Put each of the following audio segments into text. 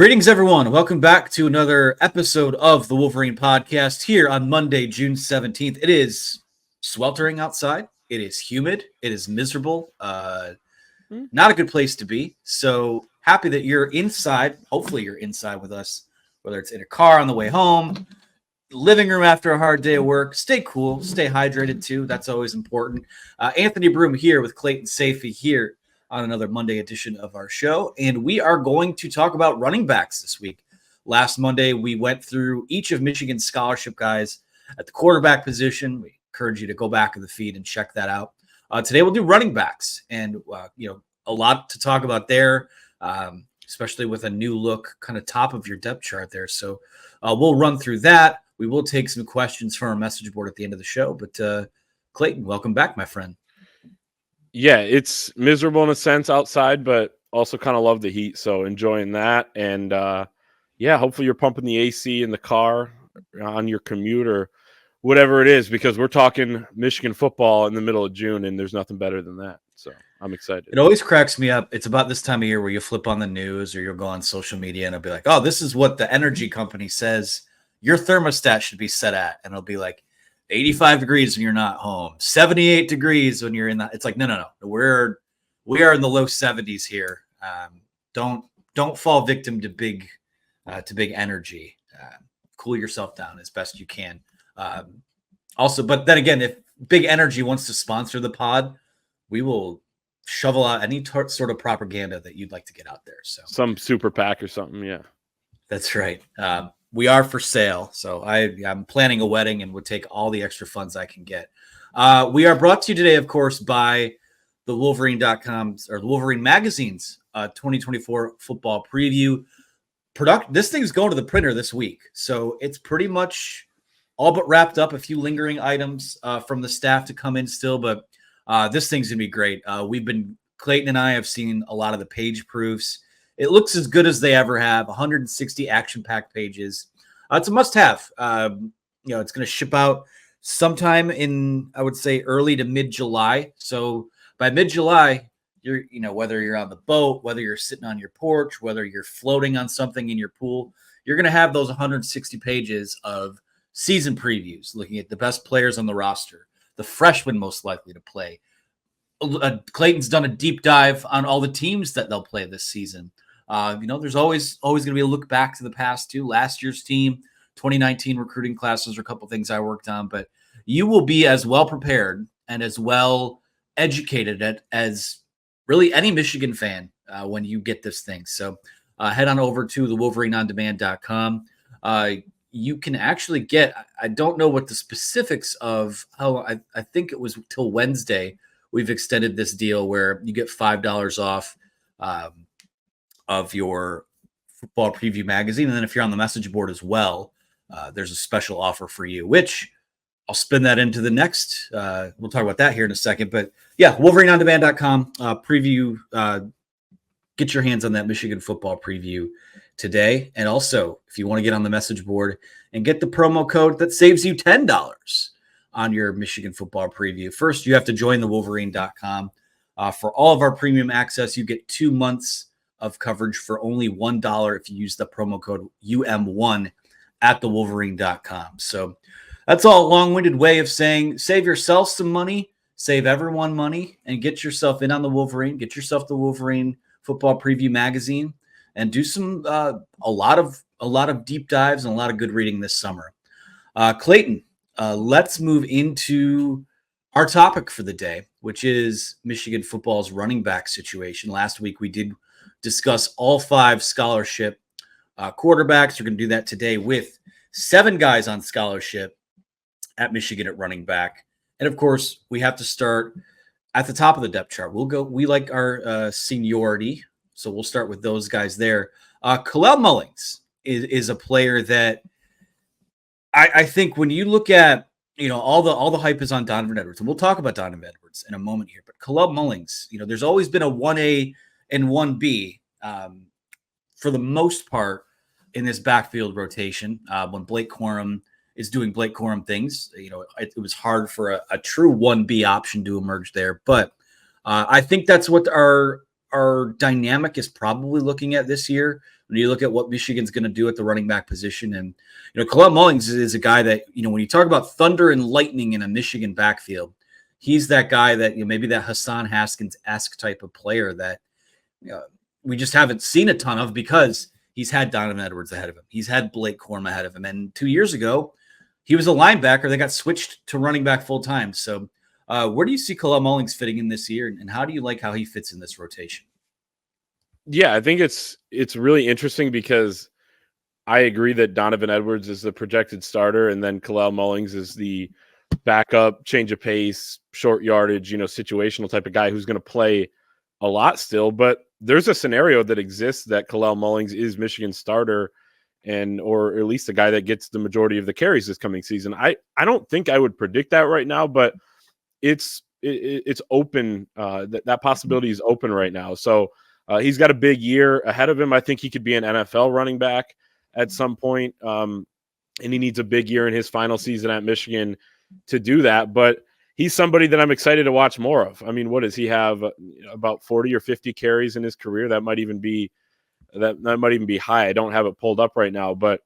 Greetings, everyone. Welcome back to another episode of the Wolverine podcast here on Monday, June 17th. It is sweltering outside. It is humid. It is miserable. Not a good place to be. So happy that you're inside. Hopefully you're inside with us, whether it's in a car on the way home, living room after a hard day of work. Stay cool. Stay hydrated, too. That's always important. Anthony Broom here with Clayton Safey here on another Monday edition of our show. And we are going to talk about running backs this week. Last Monday, we went through each of Michigan's scholarship guys at the quarterback position. We encourage you to go back in the feed and check that out. Today, we'll do running backs and, a lot to talk about there, especially with a new look kind of top of your depth chart there. So we'll run through that. We will take some questions from our message board at the end of the show. But Clayton, welcome back, my friend. Yeah, it's miserable in a sense outside, but also kind of love the heat. So enjoying that. And hopefully you're pumping the AC in the car on your commute or whatever it is, because we're talking Michigan football in the middle of June, and there's nothing better than that. So I'm excited. It always cracks me up. It's about this time of year where you flip on the news or you'll go on social media and it'll be like, oh, this is what the energy company says your thermostat should be set at. And it'll be like 85 degrees when you're not home, 78 degrees when you're in that. It's like, no. We are in the low 70s here. Don't fall victim to big energy. Cool yourself down as best you can. But then again, if Big Energy wants to sponsor the pod, we will shovel out any sort of propaganda that you'd like to get out there. So some super PAC or something. Yeah, that's right. We are for sale. So I'm planning a wedding and would take all the extra funds I can get. We are brought to you today, of course, by the Wolverine.com or the Wolverine Magazine's 2024 football preview. This thing's going to the printer this week. So it's pretty much all but wrapped up. A few lingering items from the staff to come in still, but this thing's going to be great. Clayton and I have seen a lot of the page proofs. It looks as good as they ever have. 160 action-packed pages. It's a must-have. It's going to ship out sometime in, I would say, early to mid-July. So by mid-July, whether you're on the boat, whether you're sitting on your porch, whether you're floating on something in your pool, you're going to have those 160 pages of season previews, looking at the best players on the roster, the freshmen most likely to play. Clayton's done a deep dive on all the teams that they'll play this season. There's always going to be a look back to the past too. Last year's team, 2019 recruiting classes are a couple things I worked on, but you will be as well prepared and as well educated as really any Michigan fan when you get this thing. So head on over to the WolverineOnDemand.com. You can actually get, I don't know what the specifics of how, I think it was till Wednesday, we've extended this deal where you get $5 off of your football preview magazine. And then if you're on the message board as well, there's a special offer for you, which I'll spin that into the next. We'll talk about that here in a second. But yeah, WolverineOnDemand.com preview. Get your hands on that Michigan football preview today. And also, if you want to get on the message board and get the promo code that saves you $10 on your Michigan football preview. First, you have to join the Wolverine.com. For all of our premium access, you get 2 months of coverage for only $1 if you use the promo code UM1 at the Wolverine.com. So that's all a long-winded way of saying save yourself some money, save everyone money, and get yourself in on the Wolverine. Get yourself the Wolverine football preview magazine and do some a lot of deep dives and a lot of good reading this summer. Clayton, let's move into our topic for the day, which is Michigan football's running back situation. Last week, we did discuss all 5 scholarship quarterbacks. We're going to do that today with 7 guys on scholarship at Michigan at running back. And of course, we have to start at the top of the depth chart. We like our seniority, so we'll start with those guys there. Kalel Mullings is a player that I think when you look at, all the hype is on Donovan Edwards, and we'll talk about Donovan Edwards in a moment here. But Kalel Mullings, there's always been a 1A and 1B for the most part in this backfield rotation. When Blake Corum is doing Blake Corum things, it was hard for a true 1B option to emerge there. But I think that's what our dynamic is probably looking at this year when you look at what Michigan's going to do at the running back position. And, Kalel Mullings is a guy that, when you talk about thunder and lightning in a Michigan backfield, he's that guy that, maybe that Hassan Haskins-esque type of player that we just haven't seen a ton of because he's had Donovan Edwards ahead of him. He's had Blake Corum ahead of him. And 2 years ago, he was a linebacker that got switched to running back full time. So where do you see Kalel Mullings fitting in this year? And how do you like how he fits in this rotation? Yeah, I think it's really interesting because I agree that Donovan Edwards is the projected starter, and then Kalel Mullings is the backup, change of pace, short yardage, situational type of guy who's going to play a lot still. But there's a scenario that exists that Kalel Mullings is Michigan's starter, or at least the guy that gets the majority of the carries this coming season. I don't think I would predict that right now, but it's open. That possibility is open right now. So he's got a big year ahead of him. I think he could be an NFL running back at some point, and he needs a big year in his final season at Michigan to do that. But he's somebody that I'm excited to watch more of. I mean, what does he have? About 40 or 50 carries in his career? That might even be high. I don't have it pulled up right now, but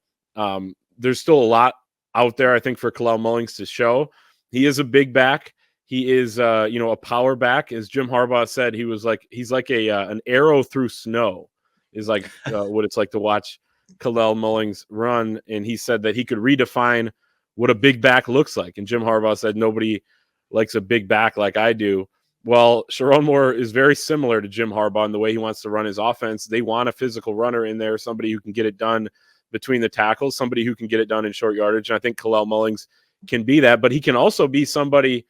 there's still a lot out there, I think, for Kalel Mullings to show. He is a big back. He is, a power back. As Jim Harbaugh said, he's like an arrow through snow is like what it's like to watch Kalel Mullings run. And he said that he could redefine what a big back looks like. And Jim Harbaugh said, nobody likes a big back like I do. Well, Sherrone Moore is very similar to Jim Harbaugh in the way he wants to run his offense. They want a physical runner in there, somebody who can get it done between the tackles, somebody who can get it done in short yardage. And I think Kalel Mullings can be that, but he can also be somebody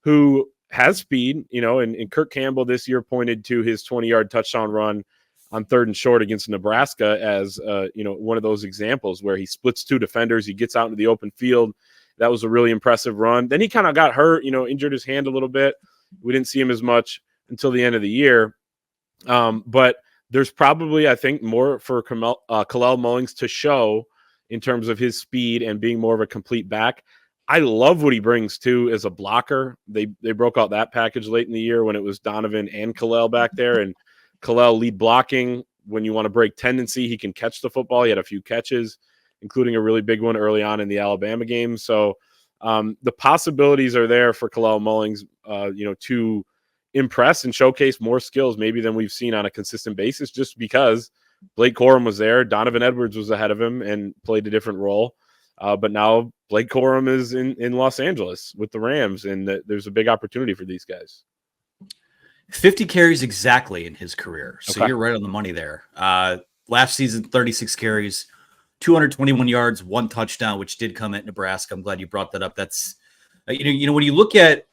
who has speed, and Kirk Campbell this year pointed to his 20-yard touchdown run on 3rd and short against Nebraska as, one of those examples where he splits two defenders. He gets out into the open field. That was a really impressive run. Then he kind of got hurt, injured his hand a little bit. We didn't see him as much until the end of the year. But there's probably, I think, more for Kalel Mullings to show in terms of his speed and being more of a complete back. I love what he brings, too, as a blocker. They broke out that package late in the year when it was Donovan and Kalel back there. And Kalel lead blocking. When you want to break tendency, he can catch the football. He had a few catches, including a really big one early on in the Alabama game. So the possibilities are there for Kalel Mullings, to impress and showcase more skills maybe than we've seen on a consistent basis, just because Blake Corum was there. Donovan Edwards was ahead of him and played a different role. But now Blake Corum is in Los Angeles with the Rams, and there's a big opportunity for these guys. 50 carries exactly in his career. So Okay. You're right on the money there. Last season, 36 carries, 221 yards, 1 touchdown, which did come at Nebraska. I'm glad you brought that up. That's, when you look at,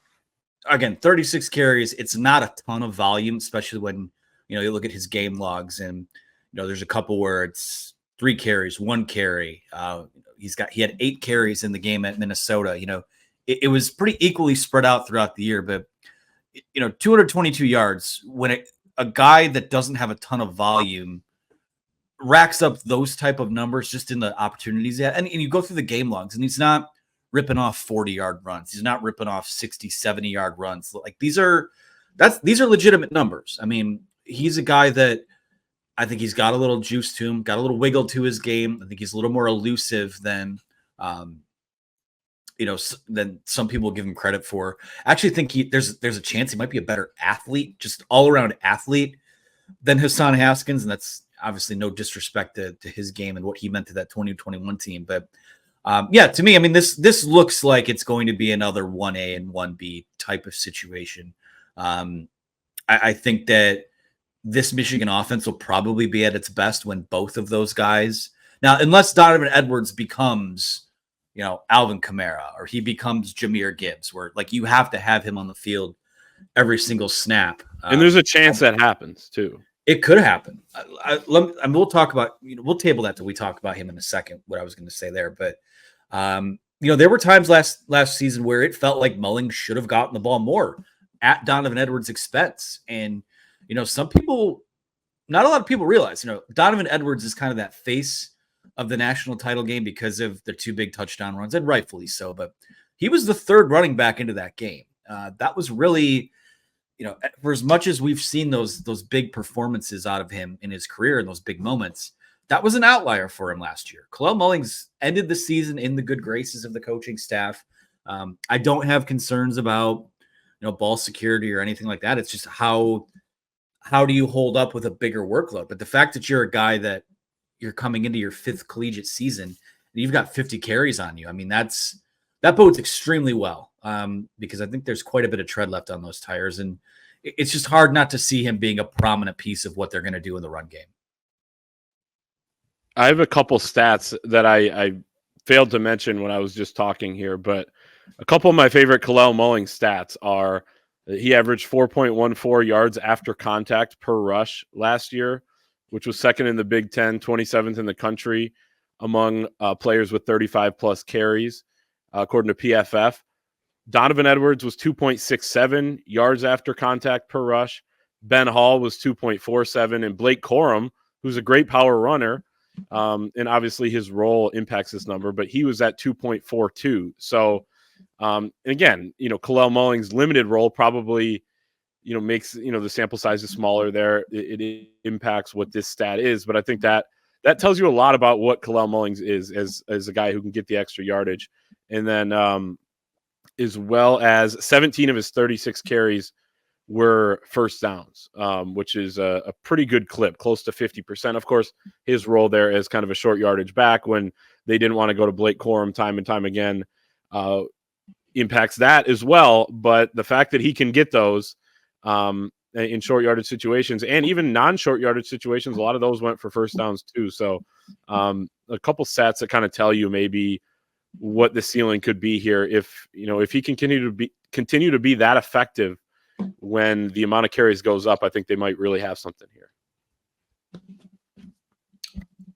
again, 36 carries, it's not a ton of volume, especially when, you look at his game logs and, there's a couple where it's 3 carries, 1 carry. He had 8 carries in the game at Minnesota. It was pretty equally spread out throughout the year, but 222 yards when a guy that doesn't have a ton of volume racks up those type of numbers just in the opportunities. And you go through the game logs and he's not ripping off 40-yard runs. He's not ripping off 60, 70-yard runs. Like these are legitimate numbers. I mean, he's a guy that I think he's got a little juice to him, got a little wiggle to his game. I think he's a little more elusive than, than some people give him credit for. I actually think there's a chance he might be a better athlete, just all around athlete than Hassan Haskins. And that's obviously no disrespect to his game and what he meant to that 2021 team. But to me, I mean, this looks like it's going to be another 1A and 1B type of situation. I think that this Michigan offense will probably be at its best when both of those guys now, unless Donovan Edwards becomes, Alvin Kamara or he becomes Jahmyr Gibbs, where like you have to have him on the field every single snap. And there's a chance that happens too. It could happen. We'll talk about, we'll table that till we talk about him in a second, what I was going to say there. But, there were times last season where it felt like Mullings should have gotten the ball more at Donovan Edwards' expense. And, not a lot of people realize, Donovan Edwards is kind of that face of the national title game because of the 2 big touchdown runs, and rightfully so. But he was the 3rd running back into that game. That was really, for as much as we've seen those big performances out of him in his career and those big moments, that was an outlier for him last year. Kalel Mullings ended the season in the good graces of the coaching staff. I don't have concerns about ball security or anything like that. It's just how do you hold up with a bigger workload? But the fact that you're a guy that you're coming into your 5th collegiate season and you've got 50 carries on you, I mean that bodes extremely well because I think there's quite a bit of tread left on those tires, and it's just hard not to see him being a prominent piece of what they're going to do in the run game. I have a couple stats that I failed to mention when I was just talking here, but a couple of my favorite Kalel Mullings stats are he averaged 4.14 yards after contact per rush last year, which was 2nd in the Big Ten, 27th in the country among players with 35-plus carries, according to PFF. Donovan Edwards was 2.67 yards after contact per rush. Ben Hall was 2.47, and Blake Corum, who's a great power runner, and obviously his role impacts this number, but he was at 2.42. So, and again, Kalel Mullings' limited role probably, makes, the sample size is smaller there. It impacts what this stat is, but I think that tells you a lot about what Kalel Mullings is as a guy who can get the extra yardage. And then, as well as 17 of his 36 carries were first downs, which is a pretty good clip, close to 50%. Of course, his role there as kind of a short yardage back when they didn't want to go to Blake Corum time and time again impacts that as well. But the fact that he can get those in short yardage situations and even non-short yardage situations, a lot of those went for first downs too. So a couple stats that kind of tell you maybe what the ceiling could be here if he can continue to be that effective when the amount of carries goes up. I think they might really have something here.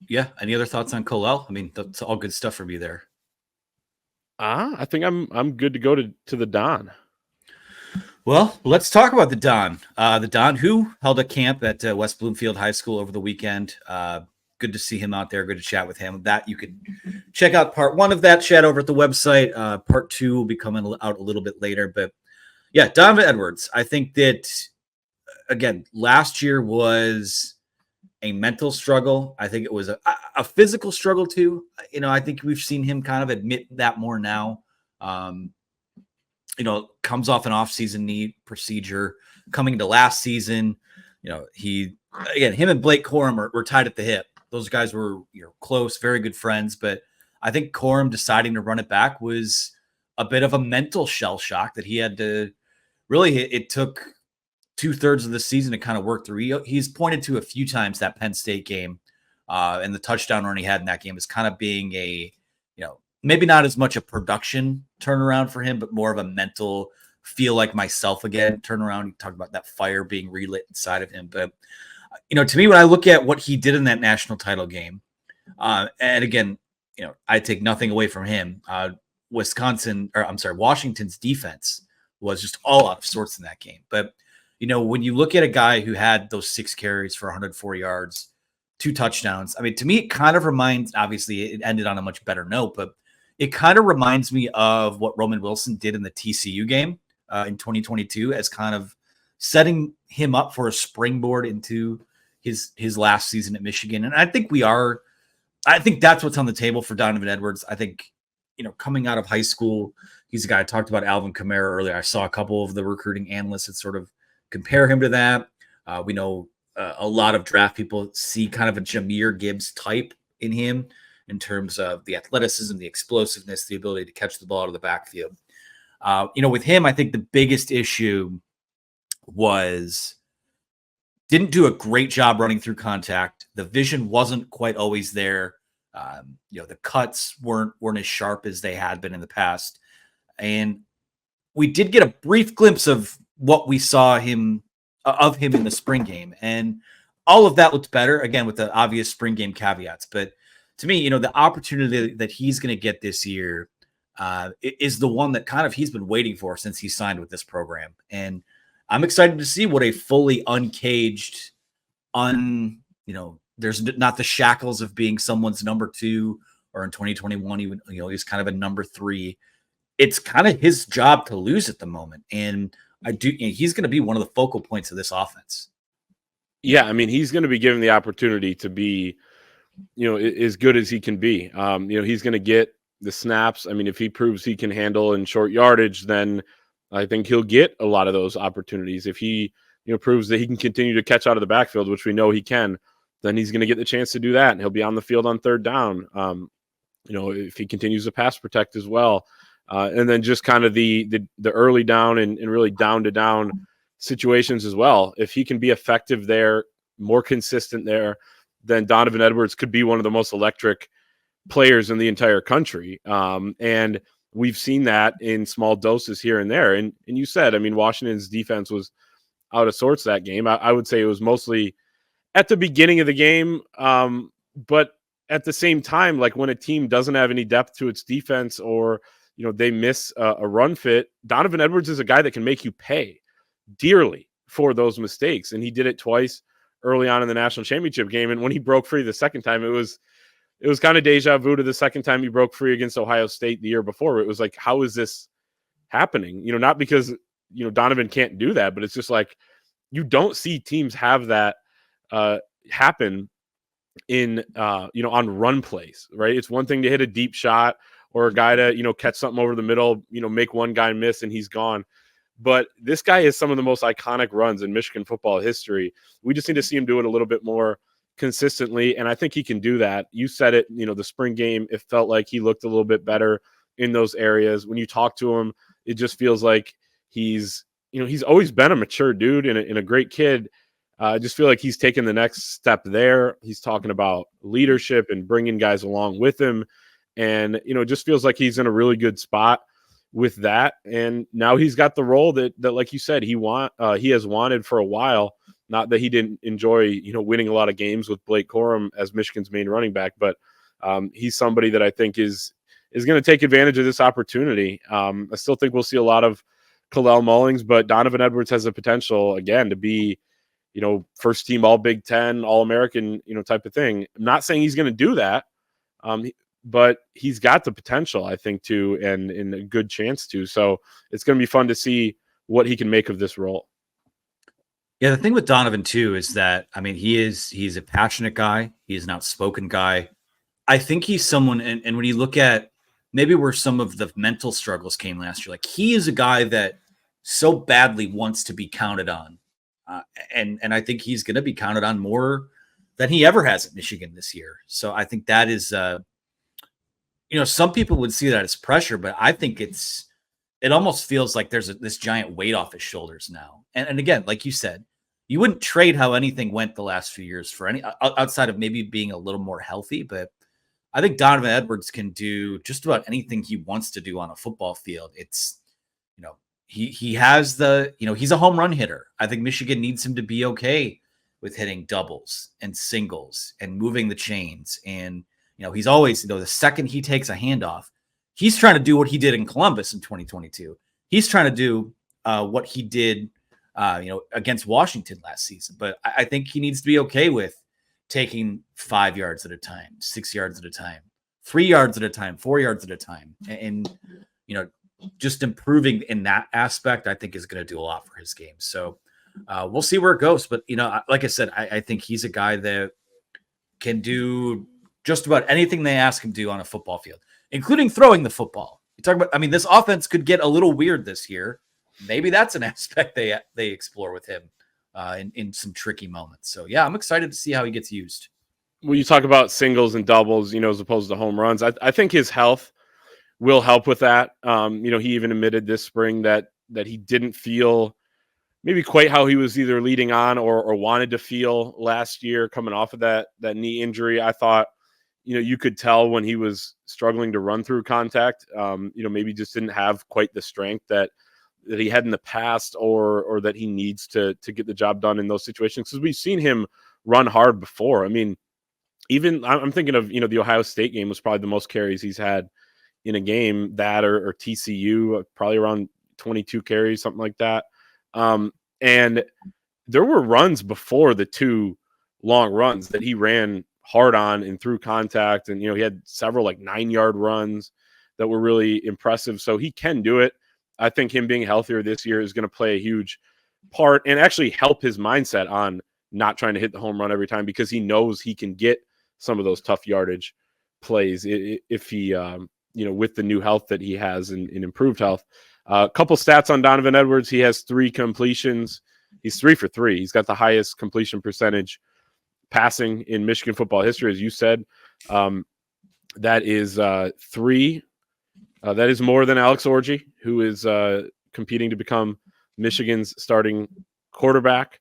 Yeah. Any other thoughts on Kalel? I mean, that's all good stuff from you there. I think I'm good to go to the Don. Well, let's talk about the Don. The Don who held a camp at West Bloomfield High School over the weekend. Good to see him out there. Good to chat with him. That you could check out part 1 of that chat over at the website. Part 2 will be coming out a little bit later. But yeah, Donovan Edwards. I think that, again, last year was a mental struggle. I think it was a physical struggle too. I think we've seen him kind of admit that more now. Comes off an off-season knee procedure coming into last season. Him and Blake Corum were tied at the hip. Those guys were close, very good friends. But I think Corum deciding to run it back was a bit of a mental shell shock that he had to really, it took 2/3 of the season to kind of work through. He's pointed to a few times that Penn State game and the touchdown run he had in that game as kind of being a, maybe not as much a production turnaround for him, but more of a mental feel like myself again turnaround. He talked about that fire being relit inside of him. But, to me, when I look at what he did in that national title game, and again, I take nothing away from him. Washington's defense was just all out of sorts in that game. But, when you look at a guy who had those 6 carries for 104 yards, 2 touchdowns, I mean, to me, it kind of reminds, obviously it ended on a much better note, but it kind of reminds me of what Roman Wilson did in the TCU game in 2022 as kind of setting him up for a springboard into his last season at Michigan. And I think that's what's on the table for Donovan Edwards. I think, coming out of high school, he's a guy. I talked about Alvin Kamara earlier. I saw a couple of the recruiting analysts that sort of compare him to that. We know a lot of draft people see kind of a Jahmyr Gibbs type in him in terms of the athleticism, the explosiveness, the ability to catch the ball out of the backfield. With him, I think the biggest issue was didn't do a great job running through contact. The vision wasn't quite always there. The cuts weren't as sharp as they had been in the past. And we did get a brief glimpse of what we saw of him in the spring game. And all of that looked better, again, with the obvious spring game caveats. But to me, the opportunity that he's going to get this year is the one that kind of he's been waiting for since he signed with this program. And I'm excited to see what a fully uncaged, there's not the shackles of being someone's number 2, or in 2021, even, he's kind of a number 3. It's kind of his job to lose at the moment. And he's going to be one of the focal points of this offense. Yeah. I mean, he's going to be given the opportunity to be as good as he can be. He's going to get the snaps. I mean, if he proves he can handle in short yardage, then I think he'll get a lot of those opportunities. If he, proves that he can continue to catch out of the backfield, which we know he can, then he's going to get the chance to do that, and he'll be on the field on third down. If he continues to pass protect as well, and then just kind of the early down and really down to down situations as well. If he can be effective there, more consistent there, then Donovan Edwards could be one of the most electric players in the entire country. And we've seen that in small doses here and there. And you said, I mean, Washington's defense was out of sorts that game. I would say it was mostly at the beginning of the game. But at the same time, like when a team doesn't have any depth to its defense, or, they miss a run fit, Donovan Edwards is a guy that can make you pay dearly for those mistakes. And he did it twice early on in the national championship game. And when he broke free the second time, it was kind of deja vu to the second time he broke free against Ohio State the year before. It was like, how is this happening? Not because, Donovan can't do that, but it's just like, you don't see teams have that happen in, on run plays, right? It's one thing to hit a deep shot or a guy to, catch something over the middle, make one guy miss and he's gone. But this guy is some of the most iconic runs in Michigan football history. We just need to see him do it a little bit more consistently, and I think he can do that. You said it, the spring game, it felt like he looked a little bit better in those areas. When you talk to him, it just feels like he's always been a mature dude and a great kid. I just feel like he's taken the next step there. He's talking about leadership and bringing guys along with him, and it just feels like he's in a really good spot with that. And now he's got the role that like you said, he has wanted for a while. Not that he didn't enjoy, winning a lot of games with Blake Corum as Michigan's main running back, but he's somebody that I think is going to take advantage of this opportunity. I still think we'll see a lot of Kalel Mullings, but Donovan Edwards has the potential again to be, first team All Big Ten, All American, type of thing. I'm not saying he's going to do that, but he's got the potential, I think, to, and a good chance to. So it's going to be fun to see what he can make of this role. Yeah, the thing with Donovan too is that, I mean, he's a passionate guy. He's an outspoken guy. I think he's someone, and when you look at maybe where some of the mental struggles came last year, like he is a guy that so badly wants to be counted on. And I think he's going to be counted on more than he ever has at Michigan this year. So I think that is, some people would see that as pressure, but I think it almost feels like there's this giant weight off his shoulders now. And again, like you said, you wouldn't trade how anything went the last few years for any outside of maybe being a little more healthy. But I think Donovan Edwards can do just about anything he wants to do on a football field. It's, he has he's a home run hitter. I think Michigan needs him to be okay with hitting doubles and singles and moving the chains. And, he's always, the second he takes a handoff, he's trying to do what he did in Columbus in 2022. He's trying to do what he did, against Washington last season. But I think he needs to be okay with taking 5 yards at a time, 6 yards at a time, 3 yards at a time, 4 yards at a time. And just improving in that aspect, I think is going to do a lot for his game. So we'll see where it goes. But, like I said, I think he's a guy that can do just about anything they ask him to do on a football field, including throwing the football. You talk about, this offense could get a little weird this year. Maybe that's an aspect they explore with him in some tricky moments. So, yeah, I'm excited to see how he gets used. When you talk about singles and doubles, as opposed to home runs, I think his health will help with that. He even admitted this spring that he didn't feel maybe quite how he was either leading on or wanted to feel last year coming off of that knee injury. I thought, you could tell when he was struggling to run through contact, maybe just didn't have quite the strength that he had in the past or that he needs to get the job done in those situations. Because we've seen him run hard before. I mean, even I'm thinking of, the Ohio State game was probably the most carries he's had in a game, that or TCU, probably around 22 carries, something like that. And there were runs before the two long runs that he ran hard on and through contact. And, he had several 9-yard runs that were really impressive. So he can do it. I think him being healthier this year is going to play a huge part and actually help his mindset on not trying to hit the home run every time, because he knows he can get some of those tough yardage plays if he, with the new health that he has and improved health. A couple stats on Donovan Edwards. He has 3 completions. He's 3 for 3. He's got the highest completion percentage passing in Michigan football history, as you said. That is 3. That is more than Alex Orji, who is competing to become Michigan's starting quarterback.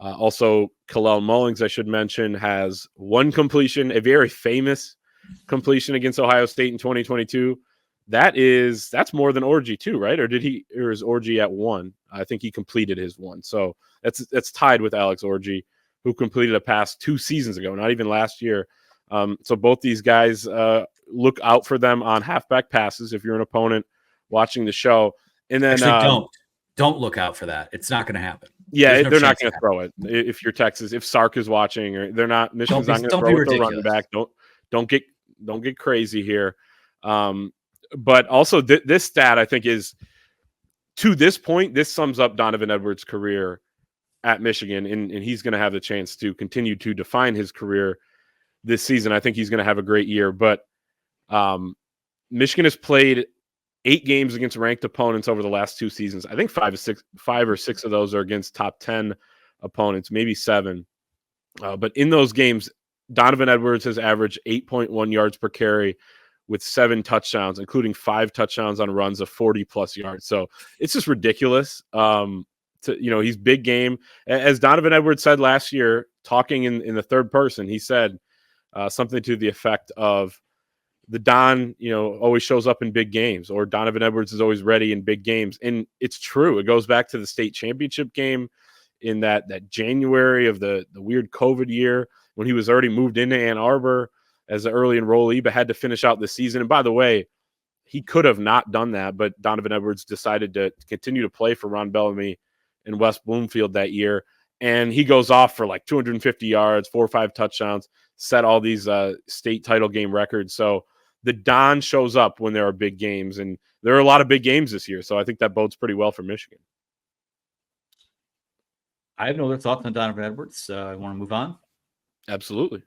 Also, Kalel Mullings, I should mention, has 1 completion, a very famous completion against Ohio State in 2022. That's more than Orji too, right? Or is Orji at 1? I think he completed his 1. So that's tied with Alex Orji, who completed a pass 2 seasons ago, not even last year. So both these guys, look out for them on halfback passes if you're an opponent watching the show. And then actually don't look out for that. It's not going to happen. Yeah, they're not going to throw it. If you're Texas, if Sark is watching, or they're not, Michigan's not going to throw it to running back. Don't get crazy here. But also this stat, I think, is, to this point, this sums up Donovan Edwards' career at Michigan, and he's going to have the chance to continue to define his career this season. I think he's going to have a great year. But Michigan has played 8 games against ranked opponents over the last 2 seasons. I think 5 or 6 of those are against top 10 opponents, maybe 7. But in those games, Donovan Edwards has averaged 8.1 yards per carry with 7 touchdowns, including 5 touchdowns on runs of 40-plus yards. So it's just ridiculous. He's big game. As Donovan Edwards said last year, talking in the third person, he said something to the effect of, the Don, always shows up in big games, or Donovan Edwards is always ready in big games. And it's true. It goes back to the state championship game in that January of the weird COVID year, when he was already moved into Ann Arbor as an early enrollee, but had to finish out the season. And by the way, he could have not done that, but Donovan Edwards decided to continue to play for Ron Bellamy and West Bloomfield that year. And he goes off for like 250 yards, 4 or 5 touchdowns, set all these state title game records. So the Don shows up when there are big games, and there are a lot of big games this year. So I think that bodes pretty well for Michigan. I have no other thoughts on Donovan Edwards. I want to move on. Absolutely.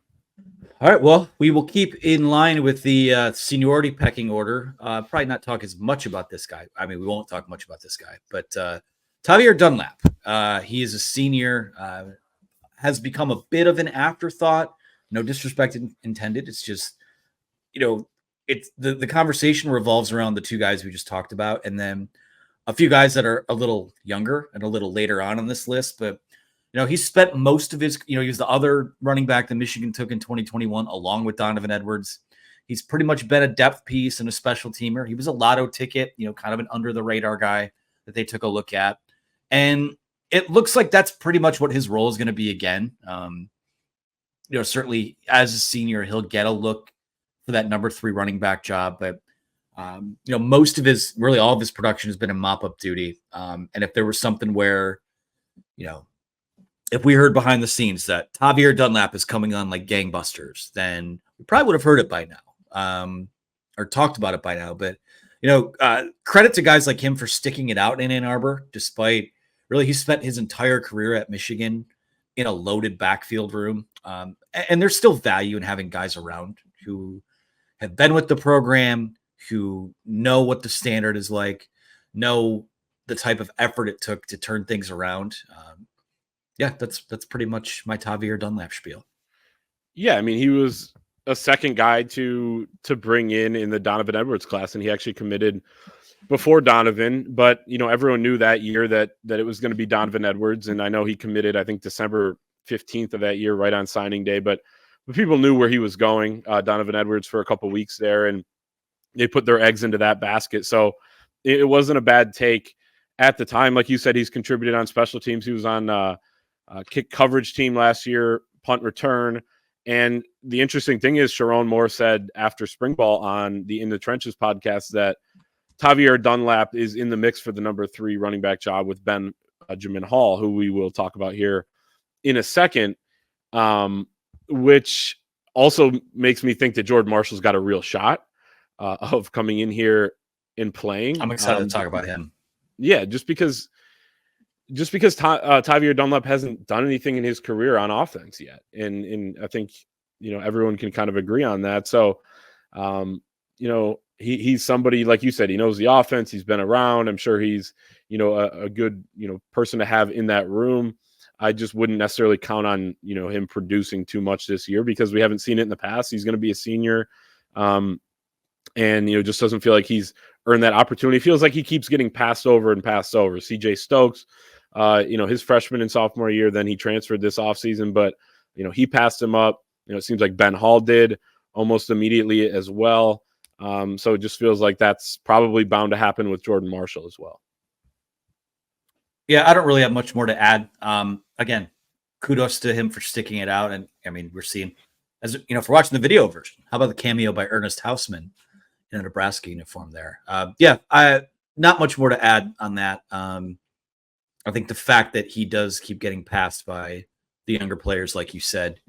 All right. Well, we will keep in line with the seniority pecking order. Probably not talk as much about this guy. I mean, we won't talk much about this guy, but Tavierre Dunlap. He is a senior, has become a bit of an afterthought. No disrespect intended. It's just, it's the conversation revolves around the 2 guys we just talked about, and then a few guys that are a little younger and a little later on this list. But he spent most of his, he was the other running back that Michigan took in 2021, along with Donovan Edwards. He's pretty much been a depth piece and a special teamer. He was a lotto ticket, kind of an under the radar guy that they took a look at, and it looks like that's pretty much what his role is going to be again. Certainly as a senior, he'll get a look for that number 3 running back job, but most of all of his production has been in mop-up duty. And if there was something where, if we heard behind the scenes that Tavierre Dunlap is coming on like gangbusters, then we probably would have heard it by now, or talked about it by now. But, credit to guys like him for sticking it out in Ann Arbor, despite really he spent his entire career at Michigan in a loaded backfield room. And there's still value in having guys around who have been with the program, who know what the standard is like, know the type of effort it took to turn things around. That's pretty much my Tavierre Dunlap spiel. Yeah, I mean, he was a second guy to bring in the Donovan Edwards class, and he actually committed before Donovan. But everyone knew that year that it was going to be Donovan Edwards, and I know he committed, I think, December 15th of that year, right on signing day. But people knew where he was going, Donovan Edwards, for a couple of weeks there, and they put their eggs into that basket. So it wasn't a bad take at the time. Like you said, he's contributed on special teams. He was on kick coverage team last year, punt return. And the interesting thing is, Sherrone Moore said after spring ball on the In the Trenches podcast that Tavierre Dunlap is in the mix for the number 3 running back job with Benjamin Hall, who we will talk about here in a second, which also makes me think that Jordan Marshall's got a real shot of coming in here and playing. I'm excited to talk about him. Yeah, just because Tavierre Dunlap hasn't done anything in his career on offense yet. And I think, everyone can kind of agree on that. So, he's somebody, like you said, he knows the offense. He's been around. I'm sure he's, a good, person to have in that room. I just wouldn't necessarily count on, him producing too much this year because we haven't seen it in the past. He's going to be a senior. And, just doesn't feel like he's earned that opportunity. Feels like he keeps getting passed over. CJ Stokes, his freshman and sophomore year, then he transferred this offseason, but, he passed him up. It seems like Ben Hall did almost immediately as well. So it just feels like that's probably bound to happen with Jordan Marshall as well. Yeah, I don't really have much more to add. Again, kudos to him for sticking it out. And I mean, we're seeing, as for watching the video version, how about the cameo by Ernest Hausman in a Nebraska uniform there? Not much more to add on that. I think the fact that he does keep getting passed by the younger players, like you said,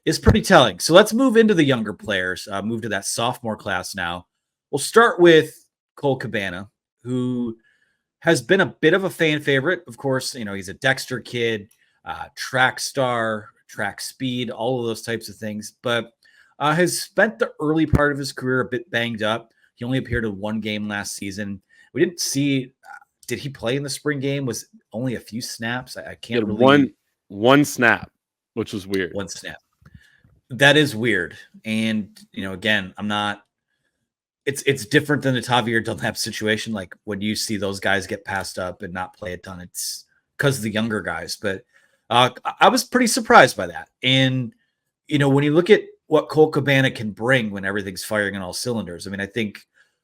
is pretty telling. So let's move into the younger players, move to that sophomore class now. We'll start with Cole Cabana, who has been a bit of a fan favorite. Of course, he's a Dexter kid, track star, track speed, all of those types of things, but has spent the early part of his career a bit banged up. He only appeared in one game last season. We didn't see, did he play in the spring game? Was only a few snaps. I can't really. One snap, which was weird. One snap. That is weird. And, again, I'm not, it's different than the Tavierre Dunlap situation. Like when you see those guys get passed up and not play a ton, it's because of the younger guys. But I was pretty surprised by that. And, when you look at what Cole Cabana can bring when everything's firing on all cylinders, I mean, I think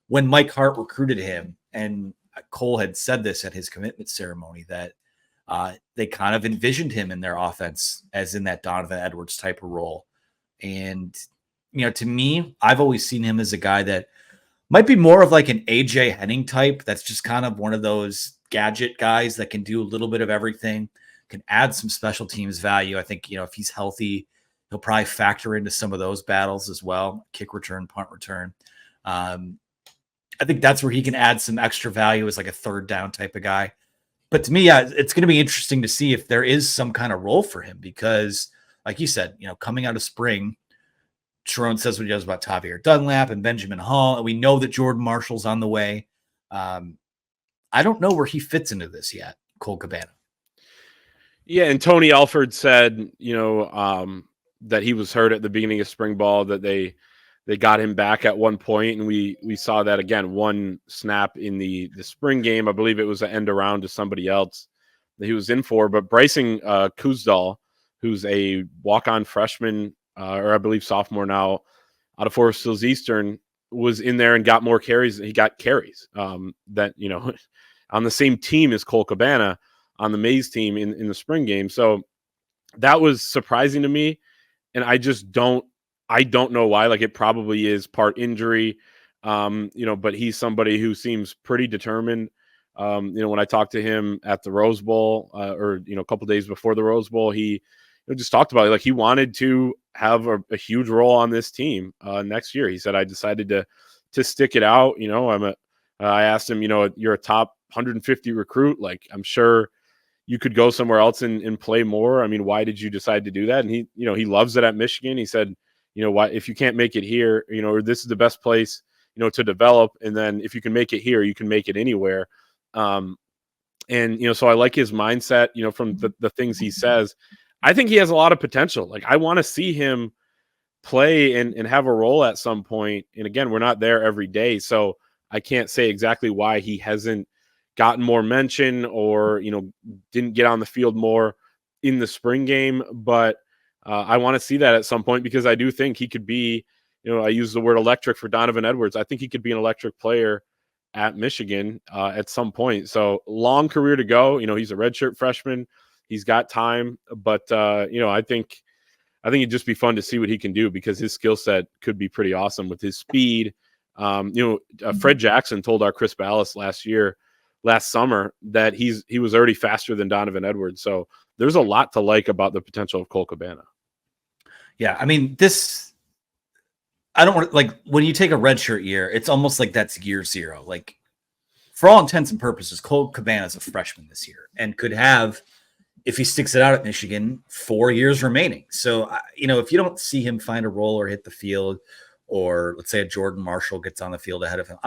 when Mike Hart recruited him, and Cole had said this at his commitment ceremony, that they kind of envisioned him in their offense as in that Donovan Edwards type of role. And, to me, I've always seen him as a guy that might be more of like an AJ Henning type. That's just kind of one of those gadget guys that can do a little bit of everything, can add some special teams value. I think, if he's healthy, he'll probably factor into some of those battles as well. Kick return, punt return. I think that's where he can add some extra value as like a third down type of guy. But to me, it's going to be interesting to see if there is some kind of role for him because, like you said, coming out of spring, Sherrone says what he does about Tavierre Dunlap and Benjamin Hall, and we know that Jordan Marshall's on the way. I don't know where he fits into this yet, Cole Cabana. Yeah, and Tony Alford said, that he was hurt at the beginning of spring ball, that they got him back at one point, and we saw that again, one snap in the spring game. I believe it was an end around to somebody else that he was in for. But Bryson Kuzdal, who's a walk-on freshman, or I believe sophomore now, out of Forest Hills Eastern, was in there and got more carries. He got carries on the same team as Cole Cabana on the Mays team in the spring game. So that was surprising to me. And I don't know why. Like, it probably is part injury, but he's somebody who seems pretty determined. When I talked to him at the Rose Bowl, or a couple days before the Rose Bowl, he just talked about it. Like, he wanted to have a huge role on this team next year. He said, I decided to stick it out. I asked him, you're a top 150 recruit. Like, I'm sure you could go somewhere else and play more. I mean, why did you decide to do that? And he loves it at Michigan. He said, why, if you can't make it here, or this is the best place, to develop. And then if you can make it here, you can make it anywhere. So I like his mindset, from the things he says. I think he has a lot of potential. Like, I want to see him play and have a role at some point. And again, we're not there every day, so I can't say exactly why he hasn't gotten more mention or, didn't get on the field more in the spring game. But I want to see that at some point, because I do think he could be, I use the word electric for Donovan Edwards. I think he could be an electric player at Michigan at some point. So long career to go. He's a redshirt freshman. He's got time, but I think it'd just be fun to see what he can do, because his skill set could be pretty awesome with his speed. Fred Jackson told our Chris Ballas last summer that he was already faster than Donovan Edwards. So there's a lot to like about the potential of Cole Cabana. Yeah, I mean, I don't want, like, when you take a redshirt year, it's almost like that's year zero. Like, for all intents and purposes, Cole Cabana is a freshman this year and could have if he sticks it out at Michigan, 4 years remaining. So, if you don't see him find a role or hit the field, or let's say a Jordan Marshall gets on the field ahead of him,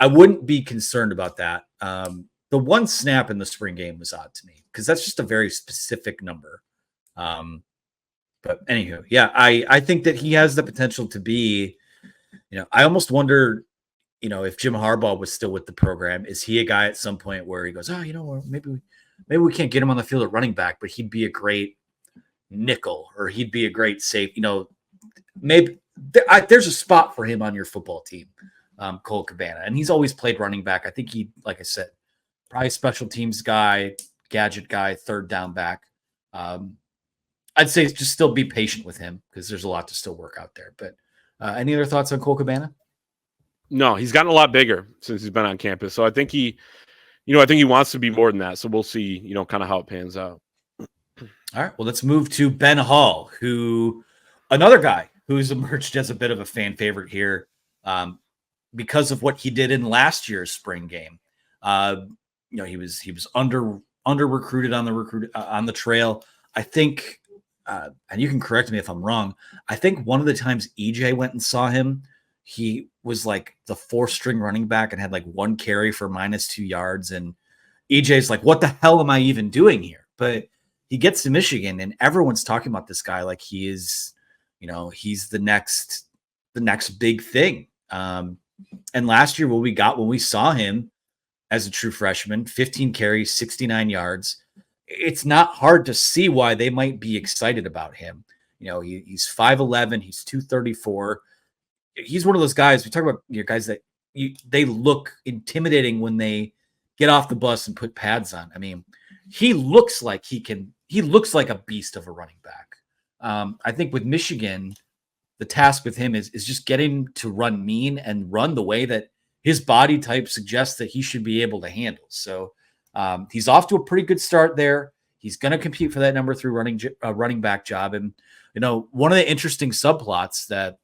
I wouldn't be concerned about that. The one snap in the spring game was odd to me because that's just a very specific number. But anywho, yeah, I think that he has the potential to be, I almost wonder, if Jim Harbaugh was still with the program, is he a guy at some point where he goes, maybe we can't get him on the field at running back, but he'd be a great nickel or he'd be a great safe, maybe there's a spot for him on your football team, Cole Cabana. And he's always played running back. I think he, like I said, probably special teams guy, gadget guy, third down back. I'd say just still be patient with him because there's a lot to still work out there. But any other thoughts on Cole Cabana? No, he's gotten a lot bigger since he's been on campus. So I think he wants to be more than that. So we'll see, kind of how it pans out. All right. Well, let's move to Ben Hall, another guy who's emerged as a bit of a fan favorite here because of what he did in last year's spring game. He was under recruited on the trail. I think, and you can correct me if I'm wrong, I think one of the times EJ went and saw him, he was like the 4th-string running back and had like 1 carry for -2 yards. And EJ's like, what the hell am I even doing here? But he gets to Michigan and everyone's talking about this guy like he is, he's the next big thing. And last year, what we got when we saw him as a true freshman, 15 carries, 69 yards. It's not hard to see why they might be excited about him. He's 5'11", he's 234. He's one of those guys, we talk about guys that they look intimidating when they get off the bus and put pads on. I mean, he looks like a beast of a running back. I think with Michigan, the task with him is just getting to run mean and run the way that his body type suggests that he should be able to handle. So he's off to a pretty good start there. He's going to compete for that number 3 running back job. And, one of the interesting subplots that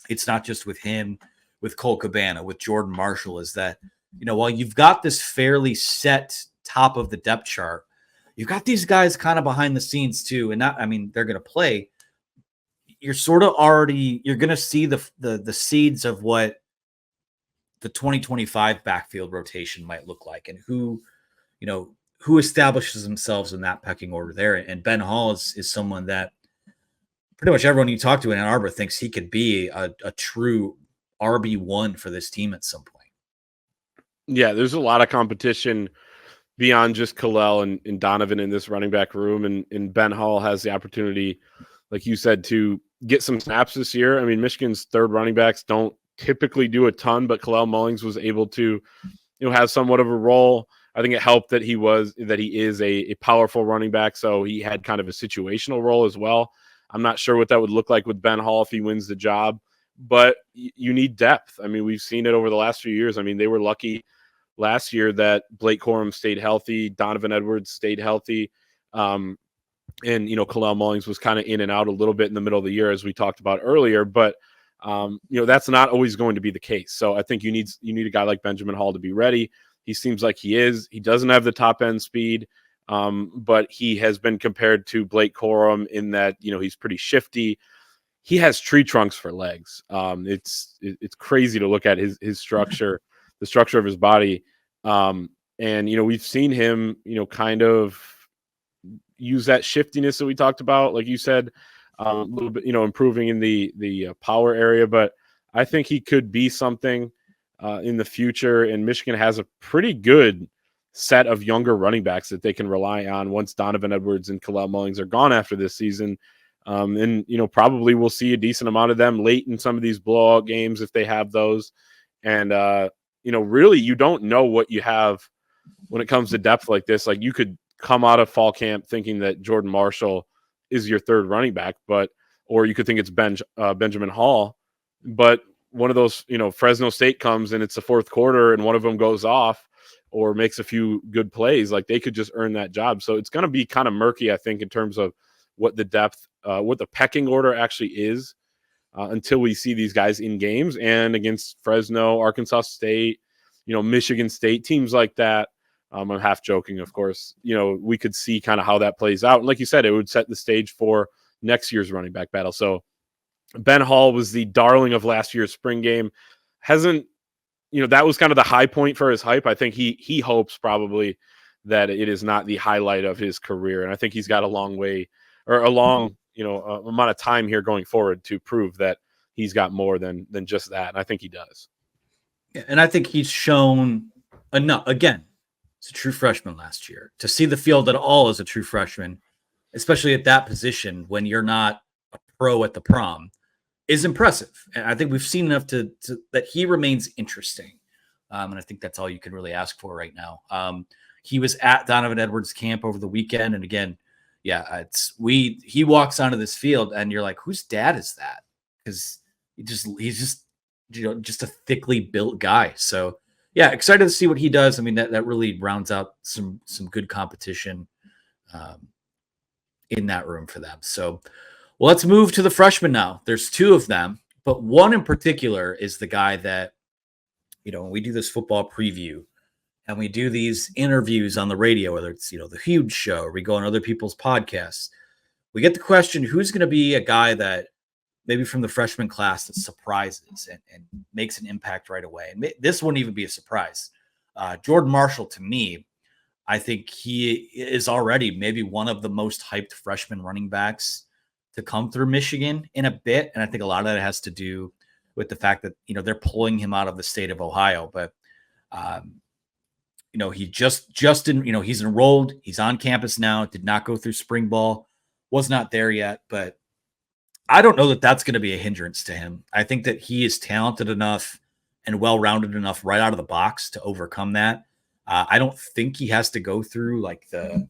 it's not just with him, with Cole Cabana, with Jordan Marshall, is that, while you've got this fairly set top of the depth chart, you've got these guys kind of behind the scenes too. And they're going to play. You're sort of you're going to see the seeds of what the 2025 backfield rotation might look like and who establishes themselves in that pecking order there. And Ben Hall is someone that pretty much everyone you talk to in Ann Arbor thinks he could be a true RB1 for this team at some point. Yeah, there's a lot of competition beyond just Kalel and Donovan in this running back room. And Ben Hall has the opportunity, like you said, to get some snaps this year. I mean, Michigan's 3rd running backs don't typically do a ton, but Kalel Mullings was able to, have somewhat of a role. I think it helped that he is a powerful running back, so he had kind of a situational role as well. I'm not sure what that would look like with Ben Hall if he wins the job, but you need depth. I mean, we've seen it over the last few years. I mean, they were lucky last year that Blake Corum stayed healthy, Donovan Edwards stayed healthy, and Kalel Mullings was kind of in and out a little bit in the middle of the year, as we talked about earlier. But that's not always going to be the case. So I think you need a guy like Benjamin Hall to be ready. He seems like he is. He doesn't have the top end speed, but he has been compared to Blake Corum in that he's pretty shifty. He has tree trunks for legs. It's crazy to look at his structure, the structure of his body. And we've seen him kind of use that shiftiness that we talked about, like you said, a little bit, improving in the power area. But I think he could be something in the future. And Michigan has a pretty good set of younger running backs that they can rely on once Donovan Edwards and Kalel Mullings are gone after this season. And probably we'll see a decent amount of them late in some of these blowout games if they have those. And really, you don't know what you have when it comes to depth like this. Like, you could come out of fall camp thinking that Jordan Marshall is your 3rd running back, or you could think it's Benjamin Hall, but one of those, Fresno State comes and it's the 4th quarter and one of them goes off or makes a few good plays. Like, they could just earn that job. So it's going to be kind of murky, I think, in terms of what the depth, what the pecking order actually is until we see these guys in games and against Fresno, Arkansas State, Michigan State, teams like that. I'm half joking, of course. We could see kind of how that plays out. And like you said, it would set the stage for next year's running back battle. So Ben Hall was the darling of last year's spring game. Hasn't, that was kind of the high point for his hype. I think he hopes probably that it is not the highlight of his career. And I think he's got a long way or a long, amount of time here going forward to prove that he's got more than just that. And I think he does. Yeah, and I think he's shown enough. Again, he's a true freshman last year. To see the field at all as a true freshman, especially at that position when you're not a pro at the prom, is impressive. And I think we've seen enough to that he remains interesting. And I think that's all you can really ask for right now. He was at Donovan Edwards camp over the weekend. And again, yeah, he walks onto this field and you're like, whose dad is that? Because he's just a thickly built guy. So yeah, excited to see what he does. I mean, that really rounds out some good competition in that room for them. So well, let's move to the freshmen now. There's two of them, but one in particular is the guy that, when we do this football preview and we do these interviews on the radio, whether it's, the Huge Show or we go on other people's podcasts, we get the question, who's going to be a guy that maybe from the freshman class that surprises and makes an impact right away. And this wouldn't even be a surprise. Jordan Marshall, to me, I think he is already maybe one of the most hyped freshman running backs to come through Michigan in a bit. And I think a lot of that has to do with the fact that, they're pulling him out of the state of Ohio. But, he just didn't, he's enrolled. He's on campus now. Did not go through spring ball. Was not there yet. But I don't know that that's going to be a hindrance to him. I think that he is talented enough and well-rounded enough right out of the box to overcome that. I don't think he has to go through like the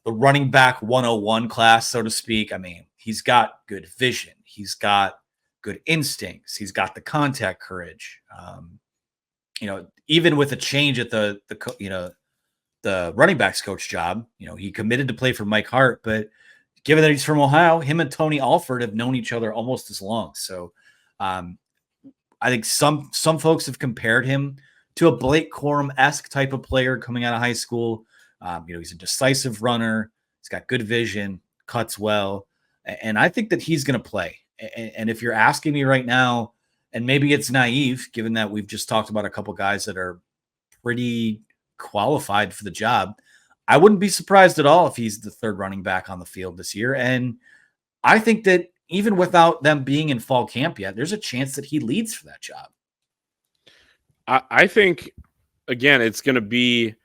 running back 101 class, so to speak. I mean, he's got good vision. He's got good instincts. He's got the contact courage. Even with a change at the running backs coach job, he committed to play for Mike Hart, but given that he's from Ohio, him and Tony Alford have known each other almost as long. So I think some folks have compared him to a Blake Corum-esque type of player coming out of high school. He's a decisive runner. He's got good vision, cuts well. And I think that he's going to play. And if you're asking me right now, and maybe it's naive, given that we've just talked about a couple guys that are pretty qualified for the job, I wouldn't be surprised at all if he's the third running back on the field this year. And I think that even without them being in fall camp yet, there's a chance that he leads for that job. I think, again, it's going to be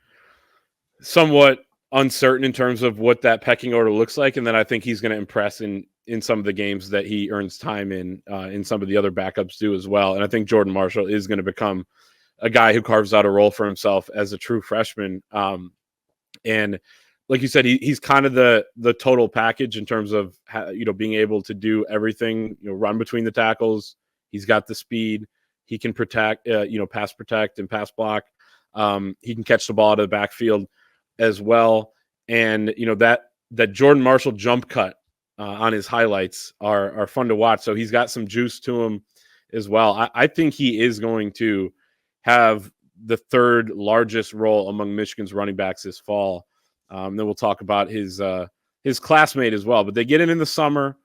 somewhat uncertain in terms of what that pecking order looks like. And then I think he's going to impress in some of the games that he earns time in some of the other backups do as well. And I think Jordan Marshall is going to become a guy who carves out a role for himself as a true freshman. And like you said, he's kind of the total package in terms of, being able to do everything, run between the tackles. He's got the speed. He can protect, pass protect and pass block. He can catch the ball out of the backfield as well. And, that Jordan Marshall jump cut on his highlights are fun to watch. So he's got some juice to him as well. I think he is going to have the third largest role among Michigan's running backs this fall. Then we'll talk about his classmate as well. But they get in the summer.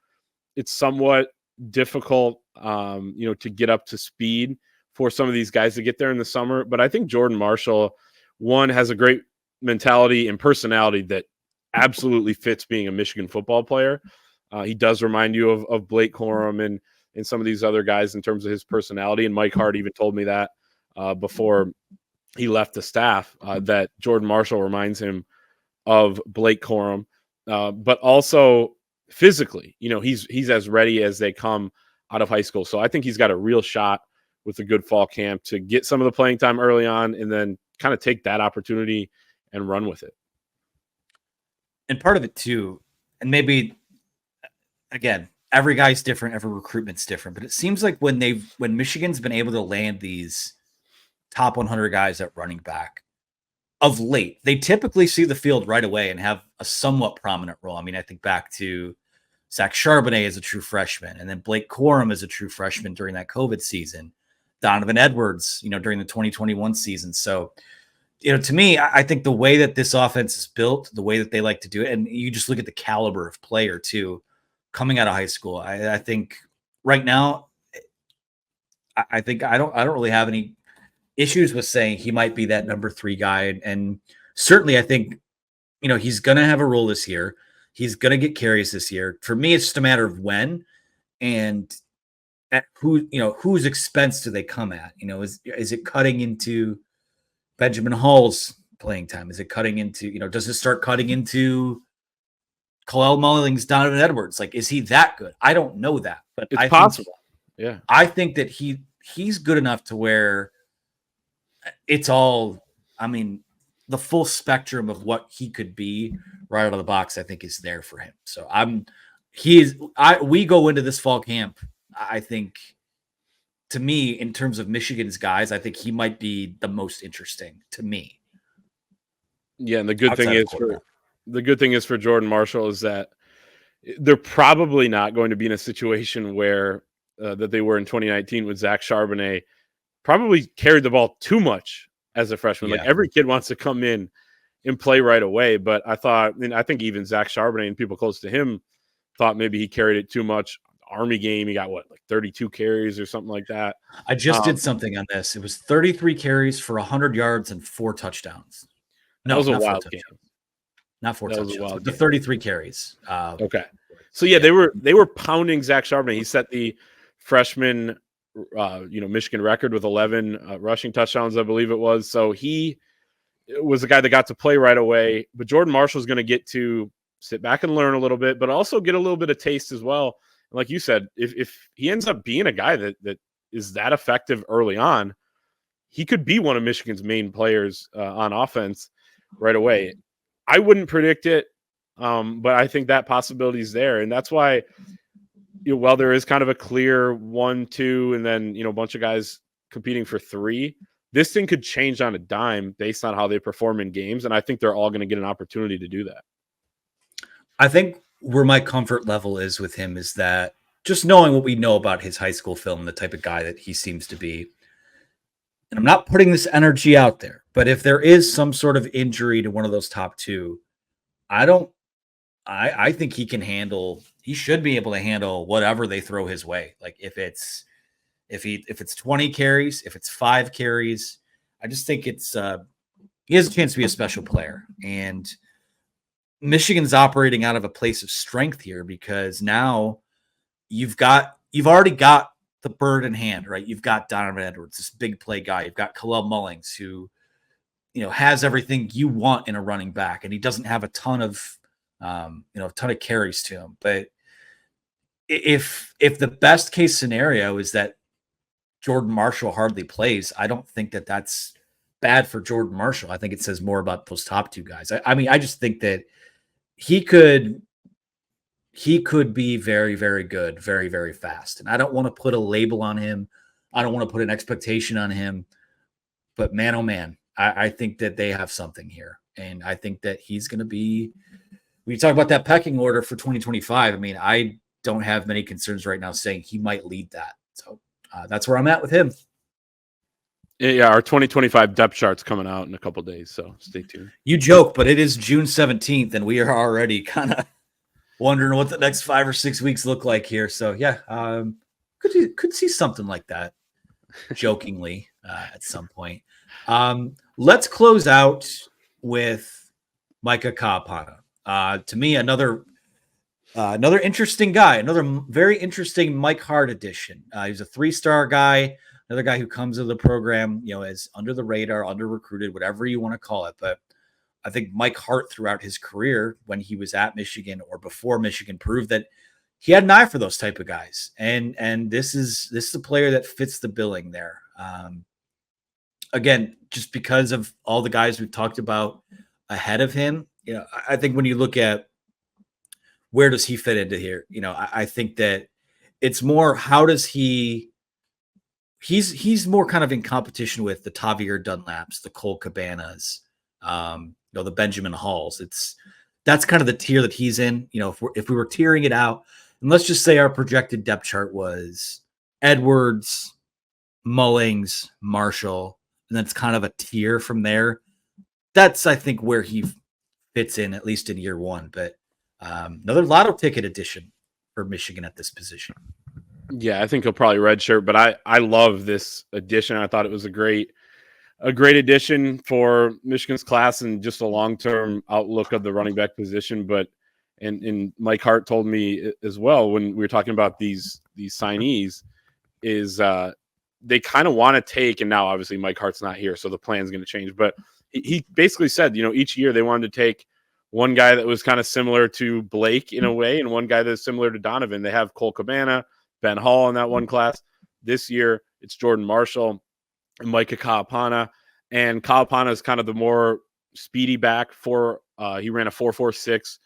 It's somewhat difficult, to get up to speed for some of these guys to get there in the summer. But I think Jordan Marshall, one, has a great mentality and personality that absolutely fits being a Michigan football player. He does remind you of Blake Corum and some of these other guys in terms of his personality. And Mike Hart even told me that before he left the staff, that Jordan Marshall reminds him of Blake Corum, but also physically, he's as ready as they come out of high school. So I think he's got a real shot with a good fall camp to get some of the playing time early on and then kind of take that opportunity and run with it. And part of it too, and maybe again, every guy's different, every recruitment's different, but it seems like when Michigan's been able to land these top 100 guys at running back of late, they typically see the field right away and have a somewhat prominent role. I mean, I think back to Zach Charbonnet as a true freshman, and then Blake Corum as a true freshman during that COVID season, Donovan Edwards, during the 2021 season. So To me, I think the way that this offense is built, the way that they like to do it, and you just look at the caliber of player too, coming out of high school. I think right now, I think I don't really have any issues with saying he might be that number 3 guy, and certainly I think he's going to have a role this year. He's going to get carries this year. For me, it's just a matter of when and at whose expense do they come at? Is it cutting into Benjamin Hall's playing time? Is it cutting into, does it start cutting into Kalel Mullings, Donovan Edwards? Like, is he that good? I don't know that, but It's possible. I think that he's good enough to where it's all, the full spectrum of what he could be right out of the box, I think is there for him. So we go into this fall camp, I think, to me, in terms of Michigan's guys, I think he might be the most interesting to me. Yeah, and the good thing is for Jordan Marshall is that they're probably not going to be in a situation where that they were in 2019 with Zach Charbonnet probably carried the ball too much as a freshman. Yeah. Like every kid wants to come in and play right away, but I think even Zach Charbonnet and people close to him thought maybe he carried it too much. Army game, he got 32 carries or something like that. I just did something on this. It was 33 carries for 100 yards and 4 touchdowns. No, that was a wild game. Not 4 touchdowns, but the 33 carries. Okay. So yeah, they were pounding Zach Charbonnet. He set the freshman Michigan record with 11 rushing touchdowns, I believe it was. So he was the guy that got to play right away. But Jordan Marshall's going to get to sit back and learn a little bit, but also get a little bit of taste as well. And like you said, if he ends up being a guy that is that effective early on, he could be one of Michigan's main players on offense right away. I wouldn't predict it, but I think that possibility is there. And that's why, while there is kind of a clear 1, 2, and then, a bunch of guys competing for 3, this thing could change on a dime based on how they perform in games. And I think they're all going to get an opportunity to do that. I think where my comfort level is with him is that just knowing what we know about his high school film, the type of guy that he seems to be, and I'm not putting this energy out there, but if there is some sort of injury to one of those top 2, I think he should be able to handle whatever they throw his way. Like if it's 20 carries, if it's 5 carries, I just think he has a chance to be a special player. And Michigan's operating out of a place of strength here because now you've already got the bird in hand, right? You've got Donovan Edwards, this big play guy. You've got Kalel Mullings, who, has everything you want in a running back, and he doesn't have a ton of carries to him. But if the best case scenario is that Jordan Marshall hardly plays, I don't think that that's bad for Jordan Marshall. I think it says more about those top 2 guys. I just think that he could be very, very good, very, very fast. And I don't want to put a label on him. I don't want to put an expectation on him. But man, oh man, I think that they have something here. And I think that he's going to be, when you talk about that pecking order for 2025, I don't have many concerns right now saying he might lead that. So that's where I'm at with him. Yeah, our 2025 depth chart's coming out in a couple days, so stay tuned. You joke, but it is June 17th, and we are already kind of wondering what the next 5 or 6 weeks look like here. So yeah, could see something like that, jokingly, at some point. Let's close out with Micah Kaapana. To me, another interesting guy, another very interesting Mike Hart addition. He's a 3-star guy, another guy who comes to the program, as under the radar, under recruited, whatever you want to call it. But I think Mike Hart throughout his career, when he was at Michigan or before Michigan, proved that he had an eye for those type of guys. And this is a player that fits the billing there. Again, just because of all the guys we've talked about ahead of him, I think when you look at where does he fit into here, I think that it's more, how does he's more kind of in competition with the Tavierre Dunlaps, the Cole Cabanas, the Benjamin Halls. That's kind of the tier that he's in. If we were tiering it out, and let's just say our projected depth chart was Edwards, Mullings, Marshall, and then it's kind of a tier from there. that's I think where he fits in, at least in year one. But another lotto ticket addition for Michigan at this position. Yeah, I think he'll probably redshirt, but I love this addition. I thought it was a great addition for Michigan's class and just a long-term outlook of the running back position. But and Mike Hart told me as well when we were talking about these signees is they kind of want to take, and now obviously Mike Hart's not here, so the plan's going to change. But he basically said, each year they wanted to take one guy that was kind of similar to Blake in a way, and one guy that's similar to Donovan. They have Cole Cabana, Ben Hall in that one class. This year it's Jordan Marshall and Micah Kaapana. And Kaapana is kind of the more speedy back for he ran a 4.46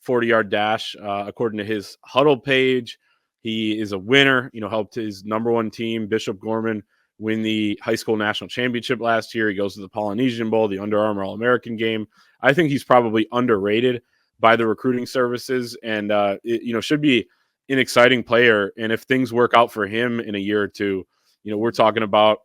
40-yard dash according to his huddle page. He is a winner, helped his number one team, Bishop Gorman, win the high school national championship last year. He goes to the Polynesian Bowl, the Under Armour All-American game. I think he's probably underrated by the recruiting services, and should be an exciting player. And if things work out for him in a year or two, we're talking about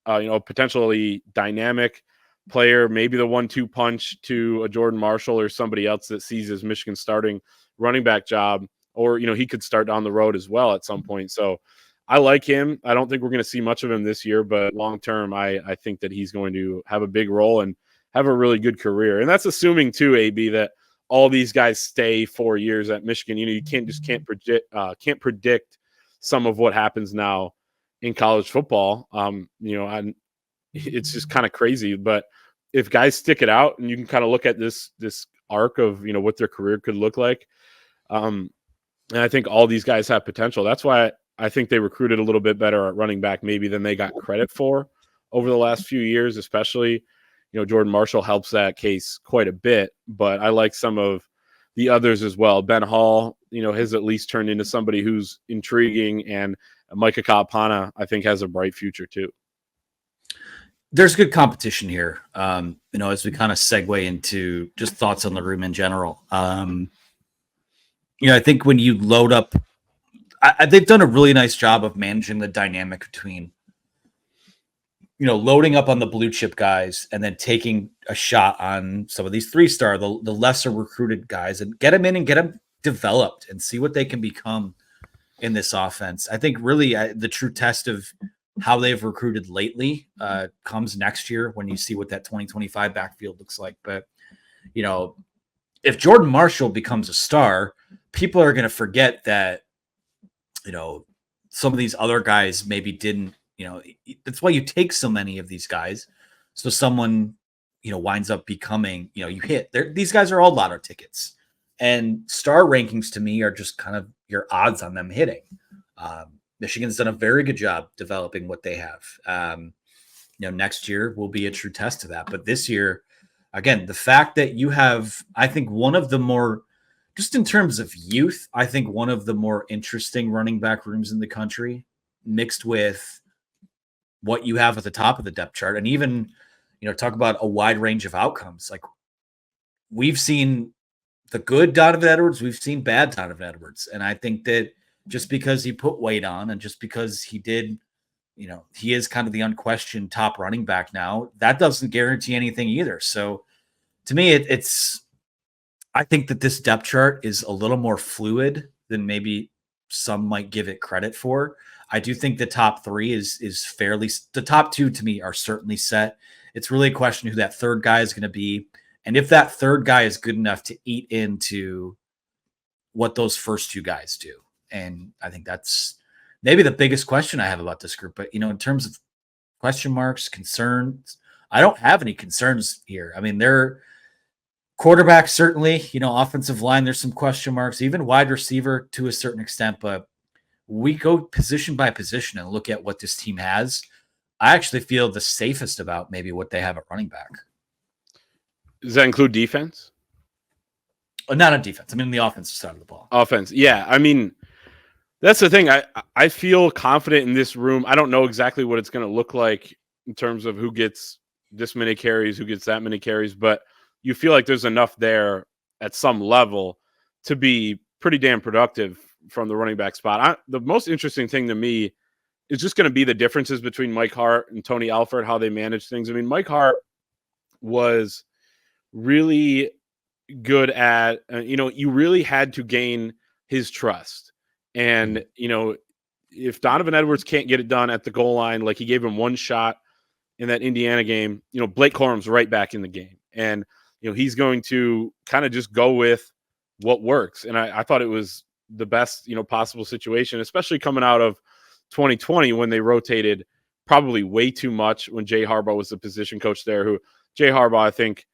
potentially dynamic player, maybe the 1-2 punch to a Jordan Marshall or somebody else that sees his Michigan starting running back job, or he could start down the road as well at some point. So I like him. I don't think we're going to see much of him this year, but long term, I think that he's going to have a big role and have a really good career. And that's assuming too, AB, that all these guys stay 4 years at Michigan. You can't predict some of what happens now in college football. And it's just kind of crazy. But if guys stick it out, and you can kind of look at this arc of what their career could look like, and I think all these guys have potential. That's why I think they recruited a little bit better at running back maybe than they got credit for over the last few years, especially. Jordan Marshall helps that case quite a bit, but I like some of the others as well. Ben Hall, has at least turned into somebody who's intriguing, and Micah Kaapana, I think, has a bright future too. There's good competition here. As we kind of segue into just thoughts on the room in general. I think when you load up, they've done a really nice job of managing the dynamic between loading up on the blue chip guys and then taking a shot on some of these 3-star, the lesser recruited guys, and get them in and get them developed and see what they can become in this offense. I think really the true test of how they've recruited lately comes next year when you see what that 2025 backfield looks like. But, if Jordan Marshall becomes a star, people are going to forget that, some of these other guys maybe didn't. That's why you take so many of these guys. So someone, winds up becoming, you hit there. These guys are all lotto tickets, and star rankings to me are just kind of your odds on them hitting. Michigan's done a very good job developing what they have. Next year will be a true test of that. But this year, again, the fact that you have, I think one of the more, just in terms of youth, I think one of the more interesting running back rooms in the country, mixed with what you have at the top of the depth chart, and even talk about a wide range of outcomes. Like, we've seen the good Donovan Edwards, we've seen bad Donovan Edwards, and I think that just because he put weight on and just because he did, he is kind of the unquestioned top running back now, that doesn't guarantee anything either. So to me, I think that this depth chart is a little more fluid than maybe some might give it credit for. I do think the top 3 is fairly, the top 2 to me are certainly set. It's really a question who that third guy is going to be. And if that third guy is good enough to eat into what those first 2 guys do. And I think that's maybe the biggest question I have about this group. But, in terms of question marks, concerns, I don't have any concerns here. I mean, they're quarterback, certainly, offensive line, there's some question marks, even wide receiver to a certain extent, but we go position by position and look at what this team has. I actually feel the safest about maybe what they have at running back. Does that include defense? Not on defense. I mean, the offensive side of the ball. Offense. Yeah. I mean, that's the thing. I feel confident in this room. I don't know exactly what it's going to look like in terms of who gets this many carries, who gets that many carries, but you feel like there's enough there at some level to be pretty damn productive from the running back spot. The most interesting thing to me is just going to be the differences between Mike Hart and Tony Alford, how they manage things. I mean, Mike Hart was really good at, you really had to gain his trust. And, if Donovan Edwards can't get it done at the goal line, like he gave him one shot in that Indiana game, Blake Corum's right back in the game. And, he's going to kind of just go with what works. And I thought it was the best, possible situation, especially coming out of 2020 when they rotated probably way too much when Jay Harbaugh was the position coach there, who Jay Harbaugh, I think,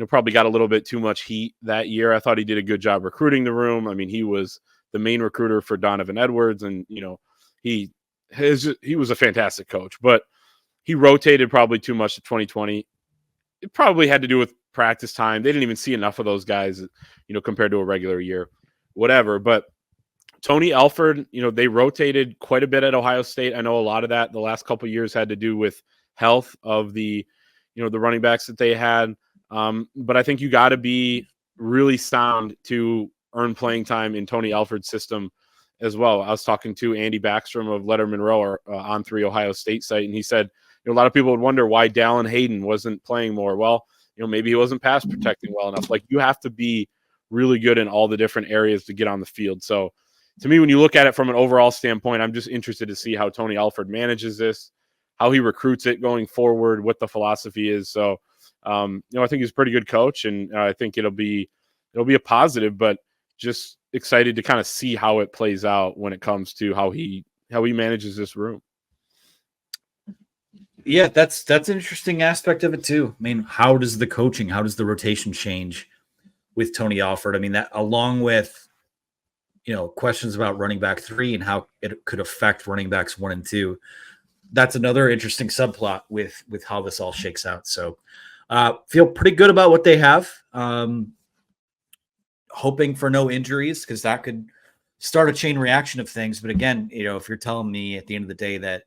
probably got a little bit too much heat that year. I thought he did a good job recruiting the room. I mean, he was the main recruiter for Donovan Edwards, and, he was a fantastic coach, but he rotated probably too much to 2020. It probably had to do with practice time. They didn't even see enough of those guys, compared to a regular year, whatever. But Tony Alford, they rotated quite a bit at Ohio State. I know a lot of that the last couple of years had to do with health of the running backs that they had. But I think you got to be really sound to earn playing time in Tony Alford's system as well. I was talking to Andy Backstrom of Letterman Row, on 3 Ohio State site, and he said a lot of people would wonder why Dallin Hayden wasn't playing more. Well, maybe he wasn't pass protecting well enough. Like, you have to be really good in all the different areas to get on the field. So to me, when you look at it from an overall standpoint, I'm just interested to see how Tony Alford manages this, how he recruits it going forward, what the philosophy is. So, I think he's a pretty good coach, and I think it'll be a positive, but just excited to kind of see how it plays out when it comes to how he manages this room. Yeah, that's an interesting aspect of it too. I mean, how does the rotation change with Tony Alford? I mean, that along with, questions about running back 3 and how it could affect running backs 1 and 2. That's another interesting subplot with how this all shakes out. So feel pretty good about what they have. Hoping for no injuries, because that could start a chain reaction of things. But again, if you're telling me at the end of the day that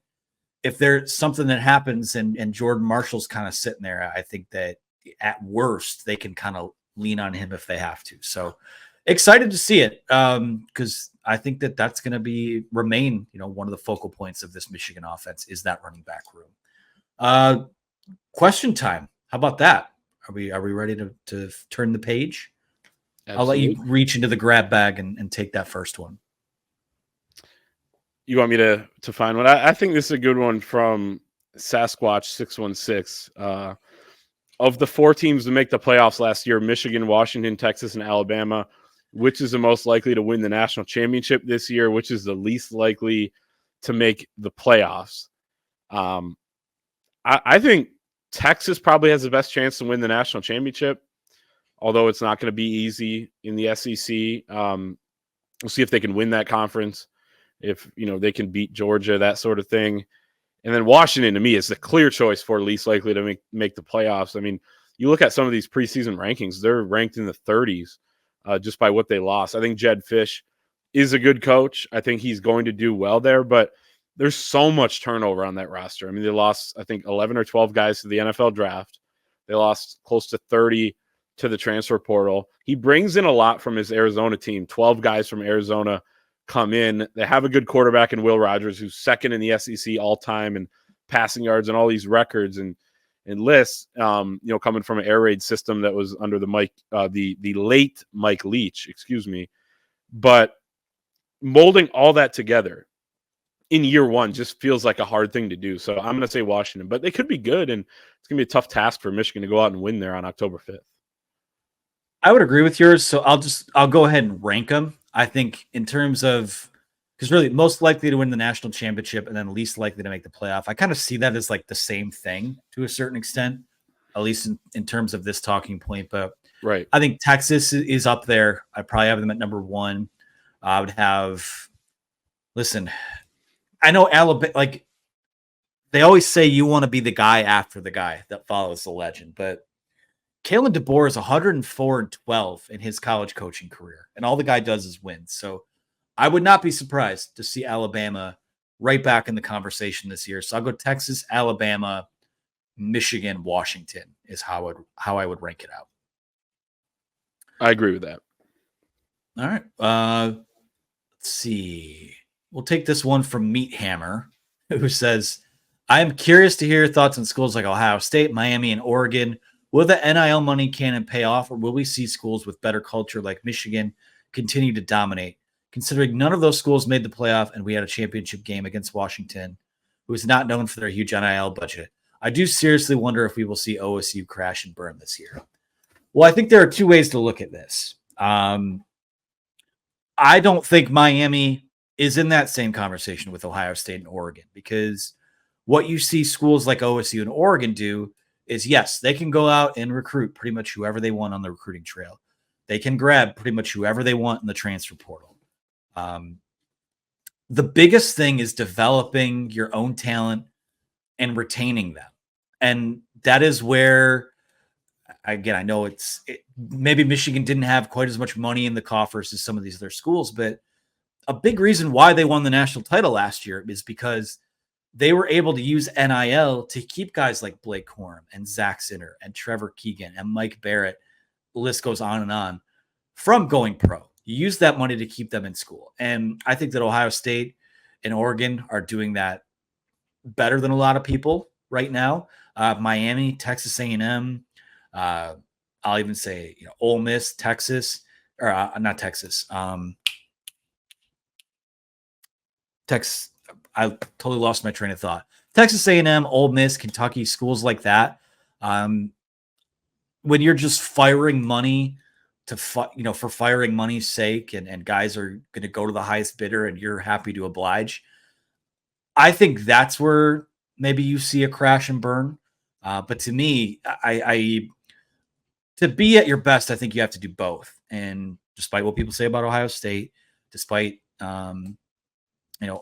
if there's something that happens and Jordan Marshall's kind of sitting there, I think that at worst they can kind of lean on him if they have to. So excited to see it, because I think that's going to remain one of the focal points of this Michigan offense is that running back room. Question time. How about that? Are we ready to turn the page? Absolutely. I'll let you reach into the grab bag and take that first one. You want me to find one? I think this is a good one from Sasquatch 616. Of the 4 teams to make the playoffs last year, Michigan, Washington, Texas, and Alabama, which is the most likely to win the national championship this year? Which is the least likely to make the playoffs? I think Texas probably has the best chance to win the national championship, although it's not going to be easy in the SEC. We'll see if they can win that conference, if they can beat Georgia, that sort of thing. And then Washington, to me, is the clear choice for least likely to make the playoffs. I mean, you look at some of these preseason rankings, they're ranked in the 30s just by what they lost. I think Jed Fish is a good coach. I think he's going to do well there, but there's so much turnover on that roster. I mean, they lost, I think, 11 or 12 guys to the NFL draft. They lost close to 30 to the transfer portal. He brings in a lot from his Arizona team. 12 guys from Arizona come in. They have a good quarterback in Will Rogers, who's second in the SEC all time and passing yards and all these records and lists, coming from an air raid system that was under the late Mike Leach, but molding all that together in year one just feels like a hard thing to do. So I'm going to say Washington, but they could be good, and it's going to be a tough task for Michigan to go out and win there on October 5th. I would agree with yours. So I'll go ahead and rank them. I think in terms of, because really most likely to win the national championship and then least likely to make the playoff. I kind of see that as like the same thing to a certain extent, at least in terms of this talking point. But right, I think Texas is up there. I probably have them at number 1. I would have, I know Alabama, like they always say you want to be the guy after the guy that follows the legend, but Kalen DeBoer is 104-12 in his college coaching career, and all the guy does is win. So I would not be surprised to see Alabama right back in the conversation this year. So I'll go Texas, Alabama, Michigan, Washington is how I would rank it out. I agree with that. All right. Let's see. We'll take this one from Meat Hammer, who says, I am curious to hear your thoughts on schools like Ohio State, Miami, and Oregon. Will the NIL money cannon pay off, or will we see schools with better culture like Michigan continue to dominate? Considering none of those schools made the playoff and we had a championship game against Washington, who is not known for their huge NIL budget, I do seriously wonder if we will see OSU crash and burn this year. Well, I think there are two ways to look at this. I don't think Miami is in that same conversation with Ohio State and Oregon, because what you see schools like OSU and Oregon do is, yes, they can go out and recruit pretty much whoever they want on the recruiting trail. They can grab pretty much whoever they want in the transfer portal. The biggest thing is developing your own talent and retaining them. And that is where, again, I know maybe Michigan didn't have quite as much money in the coffers as some of these other schools, but a big reason why they won the national title last year is because they were able to use NIL to keep guys like Blake Corum and Zach Sinner and Trevor Keegan and Mike Barrett, the list goes on and on, from going pro. You use that money to keep them in school. And I think that Ohio State and Oregon are doing that better than a lot of people right now. Miami, Texas A&M, I'll even say, Ole Miss, Texas, or not Texas. Texas. I totally lost my train of thought. Texas A&M, Ole Miss, Kentucky, schools like that. When you're just firing money for firing money's sake, and guys are going to go to the highest bidder and you're happy to oblige, I think that's where maybe you see a crash and burn. But to me, to be at your best, I think you have to do both. And despite what people say about Ohio State, despite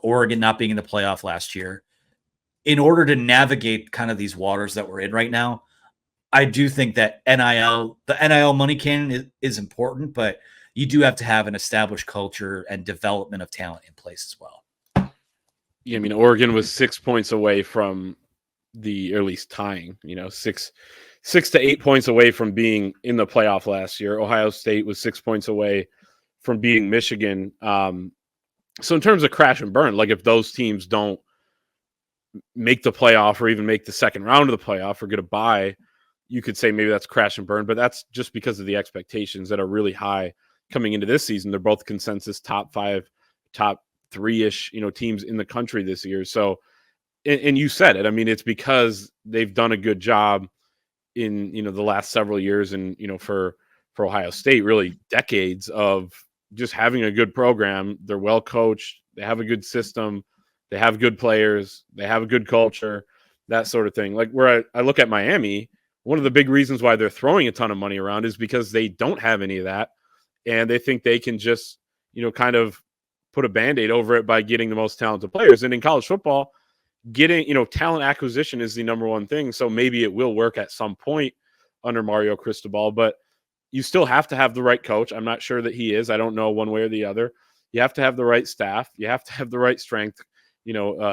Oregon not being in the playoff last year, in order to navigate kind of these waters that we're in right now, I do think that the NIL money cannon is important, but you do have to have an established culture and development of talent in place as well. Yeah, I mean, Oregon was 6 points away from or at least tying, 6 to 8 points away from being in the playoff last year. Ohio State was 6 points away from beating Michigan. So in terms of crash and burn, like if those teams don't make the playoff or even make the second round of the playoff or get a bye, you could say maybe that's crash and burn, but that's just because of the expectations that are really high coming into this season. They're both consensus top 5, top 3-ish, teams in the country this year. So, and you said it, I mean, it's because they've done a good job in, the last several years and, for Ohio State, really decades of just having a good program. They're well coached. They have a good system. They have good players. They have a good culture, that sort of thing. Like where I look at Miami, one of the big reasons why they're throwing a ton of money around is because they don't have any of that. And they think they can just, kind of put a Band-Aid over it by getting the most talented players. And in college football, getting, talent acquisition is the number one thing. So maybe it will work at some point under Mario Cristobal, but you still have to have the right coach. I'm not sure that he is. I don't know one way or the other. You have to have the right staff. You have to have the right strength,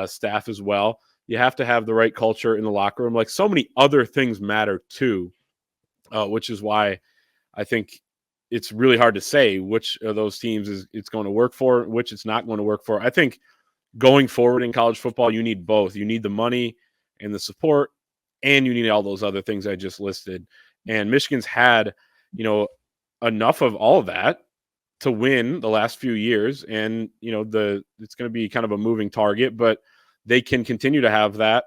staff as well. You have to have the right culture in the locker room. Like so many other things matter too, which is why I think it's really hard to say which of those teams it's going to work for, which it's not going to work for. I think going forward in college football, you need both. You need the money and the support, and you need all those other things I just listed. And Michigan's had, enough of all of that to win the last few years. And, it's going to be kind of a moving target, but they can continue to have that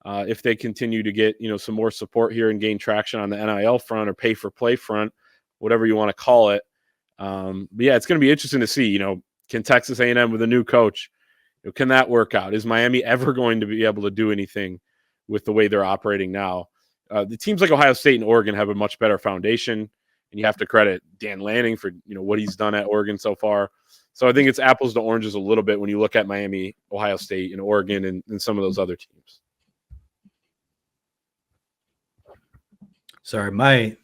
if they continue to get, some more support here and gain traction on the NIL front or pay for play front, whatever you want to call it. But yeah, it's going to be interesting to see, can Texas A&M with a new coach, can that work out? Is Miami ever going to be able to do anything with the way they're operating now? The teams like Ohio State and Oregon have a much better foundation, and you have to credit Dan Lanning for what he's done at Oregon so far. So I think it's apples to oranges a little bit when you look at Miami, Ohio State, and Oregon, and some of those other teams. Sorry, my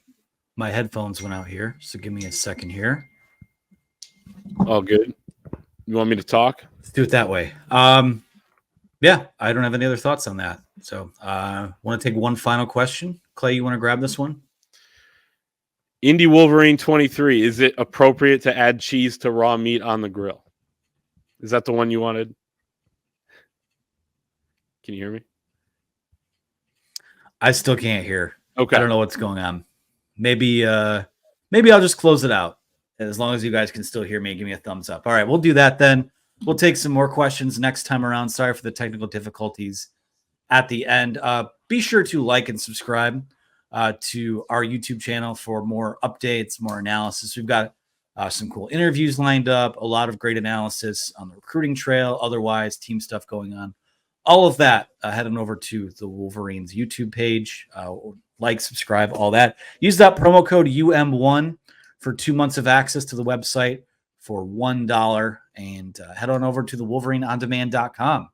headphones went out here, so give me a second here. All good. You want me to talk? Let's do it that way. Yeah, I don't have any other thoughts on that. So want to take one final question. Clay, you want to grab this one? Indy Wolverine 23. Is it appropriate to add cheese to raw meat on the grill? Is that the one you wanted? Can you hear me? I still can't hear. Okay. I don't know what's going on. Maybe I'll just close it out as long as you guys can still hear me and give me a thumbs up. All right, we'll do that then. We'll take some more questions next time around. Sorry for the technical difficulties at the end. Be sure to like and subscribe to our YouTube channel for more updates, more analysis. We've got some cool interviews lined up, a lot of great analysis on the recruiting trail, otherwise team stuff going on. All of that, head on over to the Wolverines YouTube page. Like, subscribe, all that. Use that promo code UM1 for 2 months of access to the website for $1. And head on over to the WolverineOnDemand.com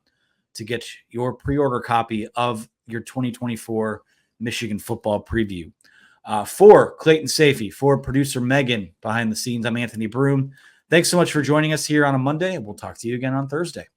to get your pre-order copy of your 2024 Michigan football preview. For Clayton Safey, for producer Megan behind the scenes, I'm Anthony Broom. Thanks so much for joining us here on a Monday, and we'll talk to you again on Thursday.